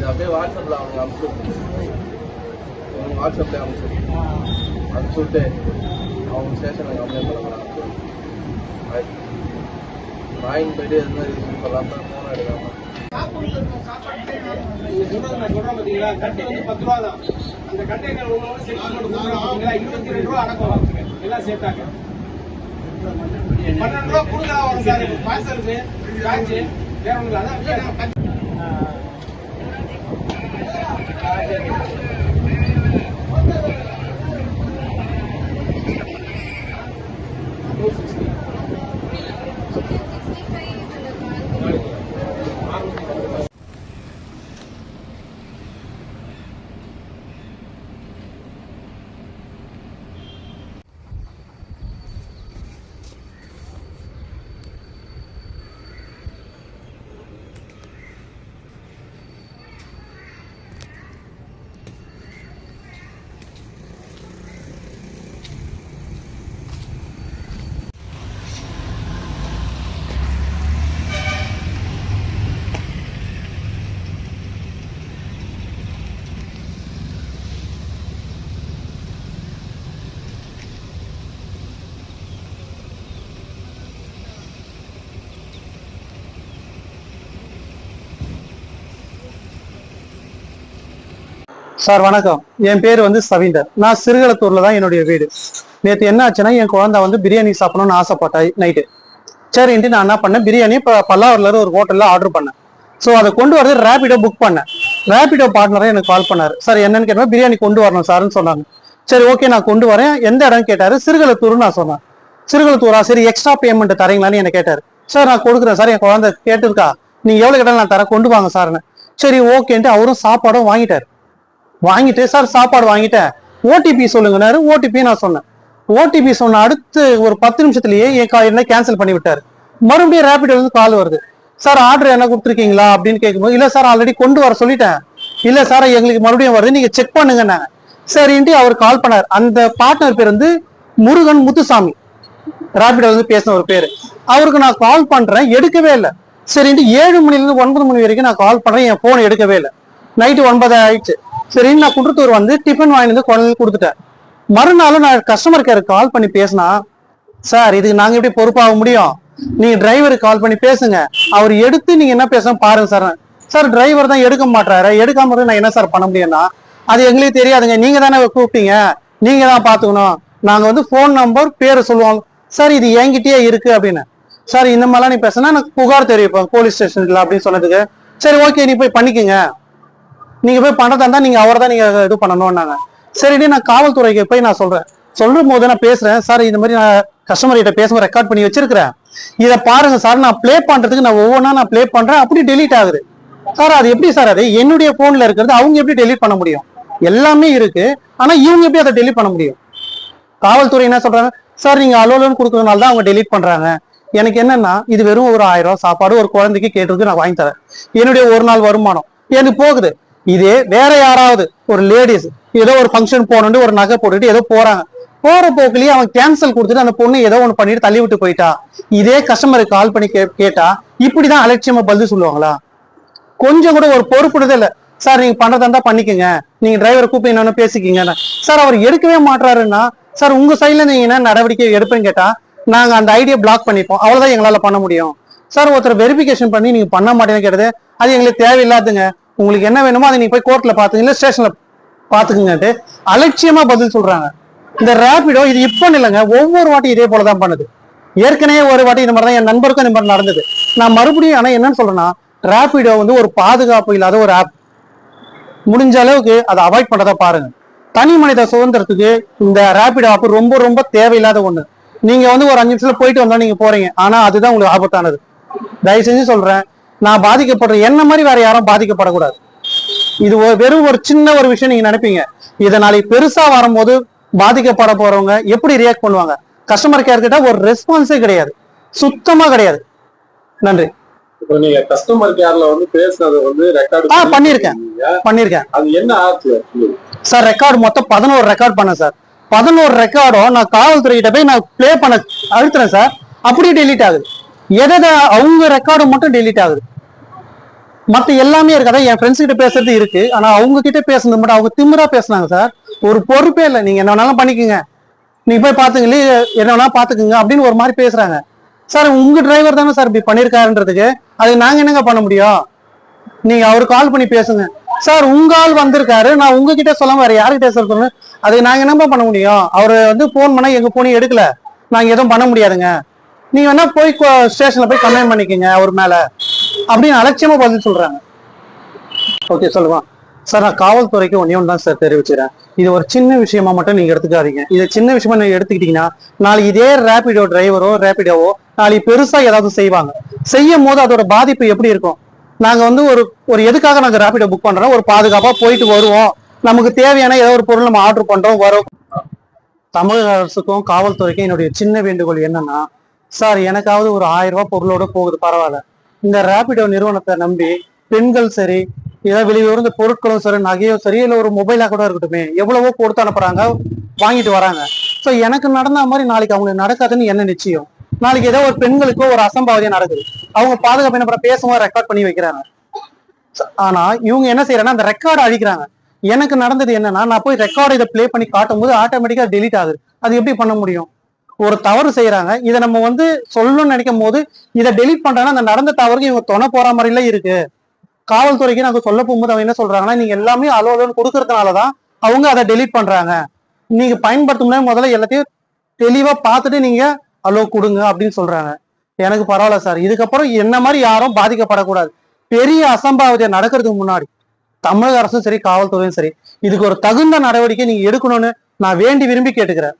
அப்படியே வாட்ஸ்அப்பில் அவங்க அனுப்பிச்சுட்டு வாட்ஸ்அப்லேயே அனுப்பிச்சுட்டு அவங்க ஸ்டேஷனில் கம்ப்ளைண்ட் பண்ண வாங்கிட்டு போயிட்டு எது மாதிரி யூஸ் பண்ணாமல் ஃபோன் எடுக்காமல் பார்த்தீங்களா கட்டு வந்து 10 ரூபா தான். அந்த கண்டெய்னர் ஒன்று பார்த்தீங்களா 22 ரூபா அடக்கம் எல்லாம் சேர்த்தாங்க. 12 ரூபா கூடுதலா வரும் சார். பார்சலுக்கு காய்ச்சி வேற ஒன்றும் அதான் சார் வணக்கம். என் பேர் வந்து சவீந்தர். நான் சிறுகளத்தூர்ல தான் என்னுடைய வீடு. நேற்று என்ன ஆச்சுன்னா, என் குழந்தை வந்து பிரியாணி சாப்பிடணும்னு ஆசைப்பட்டேன் நைட்டு. சரின்ட்டு நான் என்ன பண்ணேன், பிரியாணி இப்போ பல்லாவூர்ல ஒரு ஹோட்டல்ல ஆர்டர் பண்ணேன். ஸோ அதை கொண்டு வரது ரேபிடோ புக் பண்ணேன். ரேபிடோ பார்ட்னரே எனக்கு கால் பண்ணாரு. சார் என்னன்னு கேட்டா, பிரியாணி கொண்டு வரணும் சார்ன்னு சொன்னாங்க. சரி ஓகே நான் கொண்டு வரேன். எந்த இடம் கேட்டாரு. சிறுகளத்தூர்னு நான் சொன்னேன். சிறுகளத்தூரா, சரி எக்ஸ்ட்ரா பேமெண்ட் தரீங்களான்னு என்ன கேட்டாரு. சார் நான் கொடுக்குறேன் சார், என் குழந்தை கேட்டுருக்கா, நீங்க எவ்வளவு கேட்டாலும் நான் தரேன், கொண்டு வாங்க சார்னு. சரி ஓகேன்ட்டு அவரும் சாப்பாடும் வாங்கிட்டு சார் சாப்பாடு வாங்கிட்டேன், ஓடிபி சொல்லுங்கன்னாரு. ஓடிபி நான் சொன்னேன். ஓடிபி சொன்ன அடுத்து ஒரு 10 நிமிஷத்துலயே என்ன கேன்சல் பண்ணி விட்டாரு. மறுபடியும் ரேபிடோ வந்து கால் வருது. சார் ஆர்டர் என்ன கொடுத்துருக்கீங்களா அப்படின்னு கேட்கும்போது, இல்ல சார் ஆல்ரெடி கொண்டு வர சொல்லிட்டேன். இல்ல சார் எங்களுக்கு மறுபடியும் வருது, நீங்க செக் பண்ணுங்கன்னாங்க. சரின்ட்டு அவர் கால் பண்ணார். அந்த பார்ட்னர் பேர் வந்து முருகன் முத்துசாமி, ரேபிடோ வந்து பேசின ஒரு பேரு. அவருக்கு நான் கால் பண்றேன், எடுக்கவே இல்லை. சரின்ட்டு 7 மணில இருந்து 9 மணி வரைக்கும் நான் கால் பண்றேன், என் போன் எடுக்கவே இல்லை. நைட்டு 9 ஆயிடுச்சு. சரி நான் குன்றத்தூர் வந்து டிஃபன் வாங்கி வந்து குழந்தைக்கு கொடுத்துட்டேன். மறுநாளும் நான் கஸ்டமர் கேருக்கு கால் பண்ணி பேசினா, சார் இதுக்கு நாங்க எப்படி பொறுப்பாக முடியும், நீங்க டிரைவருக்கு கால் பண்ணி பேசுங்க, அவர் எடுத்து நீங்க என்ன பேசணும் பாருங்க சார். சார் டிரைவர் தான் எடுக்க மாட்டாரு, எடுக்காம நான் என்ன சார் பண்ண முடியும்னா, அது எங்களுக்கு தெரியாதுங்க, நீங்க தானே கூப்பிட்டீங்க, நீங்க தான் பாத்துக்கணும், நாங்க வந்து போன் நம்பர் பேரை சொல்லுவோம். சார் இது என்கிட்டயே இருக்கு அப்படின்னு. சார் இந்த மாதிரிலாம் நீ பேசினா எனக்கு புகார் தெரிவிப்போம் போலீஸ் ஸ்டேஷன்ல அப்படின்னு சொன்னதுக்கு, சரி ஓகே நீ போய் பண்ணிக்கங்க, நீங்க போய் பண்றதா இருந்தா நீங்க அவரை தான் நீங்க இது பண்ணணும்னாங்க. சரிடி நான் காவல்துறைக்கு போய் நான் சொல்லும் போது நான் பேசுறேன், சார் இந்த மாதிரி நான் கஸ்டமர் கிட்ட பேசும்போது ரெக்கார்ட் பண்ணி வச்சிருக்கிறேன், இதை பாருங்க சார், நான் பிளே பண்றதுக்கு நான் ஒவ்வொன்றா நான் பிளே பண்றேன், அப்படி டெலீட் ஆகுது. சார் அது எப்படி சார், அது என்னுடைய போன்ல இருக்கிறது அவங்க எப்படி டெலீட் பண்ண முடியும், எல்லாமே இருக்கு, ஆனா இவங்க எப்படி அதை டெலீட் பண்ண முடியும். காவல்துறை என்ன சொல்றாங்க, சார் நீங்க அலோலன்னு கொடுக்கறதுனால தான் அவங்க டெலீட் பண்றாங்க. எனக்கு என்னன்னா, இது வெறும் ஒரு 1000 ரூபாய் சாப்பாடு ஒரு குழந்தைக்கு கேட்டதுக்கு நான் வாங்கி தரேன், என்னுடைய ஒரு நாள் வருமானம் எனக்கு போகுது. இதே வேற யாராவது ஒரு லேடிஸ் ஏதோ ஒரு ஃபங்க்ஷன் போகணுன்னு ஒரு நகை போட்டுட்டு ஏதோ போறாங்க, போற போக்குலயே அவன் கேன்சல் கொடுத்துட்டு அந்த பொண்ணு ஏதோ ஒண்ணு பண்ணிட்டு தள்ளி விட்டு போயிட்டா, இதே கஸ்டமருக்கு கால் பண்ணி கேட்டா இப்படிதான் அலட்சியமா பதில் சொல்லுவாங்களா? கொஞ்சம் கூட ஒரு பொறுப்புடுதே இல்ல. சார் நீங்க பண்றதா இருந்தா பண்ணிக்கங்க, நீங்க டிரைவரை கூப்பிட்டு என்னன்னு பேசிக்கிங்க. சார் அவர் எடுக்கவே மாட்டாருன்னா, சார் உங்க சைட்ல நீங்க என்ன நடவடிக்கை எடுப்பேன்னு கேட்டா, நாங்க அந்த ஐடியா பிளாக் பண்ணிப்போம், அவ்வளவுதான் எங்களால பண்ண முடியும். சார் ஒருத்தர் வெரிஃபிகேஷன் பண்ணி நீங்க பண்ண மாட்டேன்னு கேட்டது, அது எங்களுக்கு தேவையில்லாதுங்க, உங்களுக்கு என்ன வேணுமோ அதை நீங்க போய் கோர்ட்ல பாத்துங்க, இல்ல ஸ்டேஷன்ல பாத்துக்குங்கன்ட்டு அலட்சியமா பதில் சொல்றாங்க. இந்த ரேபிடோ இது இப்ப இல்லைங்க, ஒவ்வொரு வாட்டி இதே போலதான் பண்ணுது. ஏற்கனவே ஒரு வாட்டி இந்த மாதிரிதான் என் நண்பருக்கும் இந்த மாதிரி நடந்தது. நான் மறுபடியும் ஆனா என்னன்னு சொல்றேன்னா, ரேபிடோ வந்து ஒரு பாதுகாப்பு இல்லாத ஒரு ஆப், முடிஞ்ச அளவுக்கு அதை அவாய்ட் பண்றதா பாருங்க. தனி மனித சுதந்திரத்துக்கு இந்த ரேபிடோ ஆப் ரொம்ப ரொம்ப தேவையில்லாத ஒண்ணு. நீங்க வந்து ஒரு 5 நிமிஷத்துல போயிட்டு வந்தா நீங்க போறீங்க, ஆனா அதுதான் உங்களுக்கு ஆபத்தானது. தயவு செஞ்சு சொல்றேன், நான் பாதிக்கப்படுற என்ன மாதிரி வேற யாரும் பாதிக்கப்படக்கூடாது. இது வெறும் ஒரு சின்ன ஒரு விஷயம் நீங்க நினைப்பீங்க, இதை நாளைக்கு பெருசா வரும்போது பாதிக்கப்பட போறவங்க எப்படி ரியாக்ட் பண்ணுவாங்க? கஸ்டமர் கேர் கிட்ட ஒரு ரெஸ்பான்ஸே கிடையாது, சுத்தமா கிடையாது. நன்றி. இப்போ நீங்க கஸ்டமர் கேர்ல வந்து பேசுனது வந்து ரெக்கார்ட் பண்ணிருக்கேன். அது என்ன ஆச்சு சார்? ரெக்கார்டு மொத்தம் 11 ரெக்கார்ட் பண்ணேன் சார். 11 ரெக்கார்டும் நான் காவல்துறை கிட்ட போய் நான் பிளே பண்ண அழுத்துறேன் சார், அப்படியே டெலீட் ஆகுது. எதை அவங்க ரெக்கார்டு மட்டும் டெலீட் ஆகுது. மத்த எல்லாமே இருக்காதா என் ஃப்ரெண்ட்ஸ் கிட்ட பேசுறது இருக்கு. ஆனா அவங்க கிட்ட பேசுறது மட்டும் அவங்க திமிரா பேசுனாங்க சார். ஒரு பொறுப்பே இல்லை, நீங்க என்ன வேணாலும் பண்ணிக்கோங்க, நீங்க போய் பாத்துக்கல, என்ன வேணாலும் பாத்துக்குங்க அப்படின்னு ஒரு மாதிரி பேசுறாங்க. சார் உங்க டிரைவர் தானே சார் இப்படி பண்ணிருக்காருன்றதுக்கு அது நாங்க என்னங்க பண்ண முடியும்? நீங்க அவரு கால் பண்ணி பேசுங்க. சார் உங்க ஆள் வந்திருக்காரு, நான் உங்ககிட்ட சொல்லாம வேற யாருக்கிட்ட சொல்லணும்? அதை நாங்க என்னப்பா பண்ண முடியும்? அவரு வந்து போன் பண்ணா எங்க போனையும் எடுக்கல, நாங்க எதுவும் பண்ண முடியாதுங்க, நீங்க வேணா போய் ஸ்டேஷன்ல போய் கம்ப்ளைண்ட் பண்ணிக்கோங்க அவர் மேல அப்படின்னு அலட்சியமா பதில் சொல்றாங்க. ஓகே சொல்லுவா சார். நான் காவல்துறைக்கு ஒன்னே தான் சார் தெரிவிச்சுறேன். இது ஒரு சின்ன விஷயமா மட்டும் நீங்க எடுத்துக்காதீங்க. இது சின்ன விஷயமா நீங்க எடுத்துக்கிட்டீங்கன்னா நாளைக்கு இதே ரேபிடோ டிரைவரோ ரேபிடோவோ நாளைக்கு பெருசா ஏதாவது செய்வாங்க. செய்யும் போது அதோட பாதிப்பு எப்படி இருக்கும்? நாங்க வந்து ஒரு எதுக்காக நாங்க ரேபிடோ புக் பண்றோம்? ஒரு பாதுகாப்பா போயிட்டு வருவோம், நமக்கு தேவையான ஏதோ ஒரு பொருள் நம்ம ஆர்டர் பண்றோம் வரோம். தமிழக அரசுக்கும் காவல்துறைக்கும் என்னுடைய சின்ன வேண்டுகோள் என்னன்னா, சார் எனக்காவது ஒரு 1000 ரூபாய் பொருளோட போகுது பரவாயில்ல, இந்த ரேபிடோ நிறுவனத்தை நம்பி பெண்கள் சரி, ஏதாவது வெளியூர்ந்த பொருட்களும் சரி, நகையோ சரி, இல்ல ஒரு மொபைலா கூட இருக்கட்டுமே, எவ்வளவோ கொடுத்து அனுப்புறாங்க, வாங்கிட்டு வராங்க. சோ எனக்கு நடந்த மாதிரி நாளைக்கு அவங்களுக்கு நடக்காதுன்னு என்ன நிச்சயம்? நாளைக்கு ஏதோ ஒரு பெண்களுக்கு ஒரு அசம்பாவிதம் நடக்குது, அவங்க பாதுகாப்பு என்ன பேசும்போது ரெக்கார்ட் பண்ணி வைக்கிறாங்க. ஆனா இவங்க என்ன செய்யறாங்கன்னா அந்த ரெக்கார்டை அழிக்கிறாங்க. எனக்கு நடந்தது என்னன்னா, நான் போய் ரெக்கார்டை இதை பிளே பண்ணி காட்டும் போது ஆட்டோமேட்டிக்கா டெலீட் ஆகுது. அது எப்படி பண்ண முடியும்? ஒரு தவறு செய்யறாங்க, இதை நம்ம வந்து சொல்லணும்னு நினைக்கும் போது இதை டெலீட் பண்றாங்கன்னா அந்த நடந்த தவறுக்கு இவங்க துணை போற மாதிரில இருக்கு. காவல்துறைக்கு நாங்க சொல்ல போகும்போது அவங்க என்ன சொல்றாங்கன்னா, நீங்க எல்லாமே அலோன்னு கொடுக்கறதுனாலதான் அவங்க அதை டெலீட் பண்றாங்க, நீங்க பயன்படுத்தும் முதல்ல எல்லாத்தையும் தெளிவா பார்த்துட்டு நீங்க அலோ கொடுங்க அப்படின்னு சொல்றாங்க. எனக்கு பரவாயில்ல சார், இதுக்கப்புறம் என்ன மாதிரி யாரும் பாதிக்கப்படக்கூடாது. பெரிய அசம்பாவிதம் நடக்கிறதுக்கு முன்னாடி தமிழக அரசும் சரி காவல்துறையும் சரி இதுக்கு ஒரு தகுந்த நடவடிக்கை நீங்க எடுக்கணும்னு நான் வேண்டி விரும்பி கேட்டுக்கிறேன்.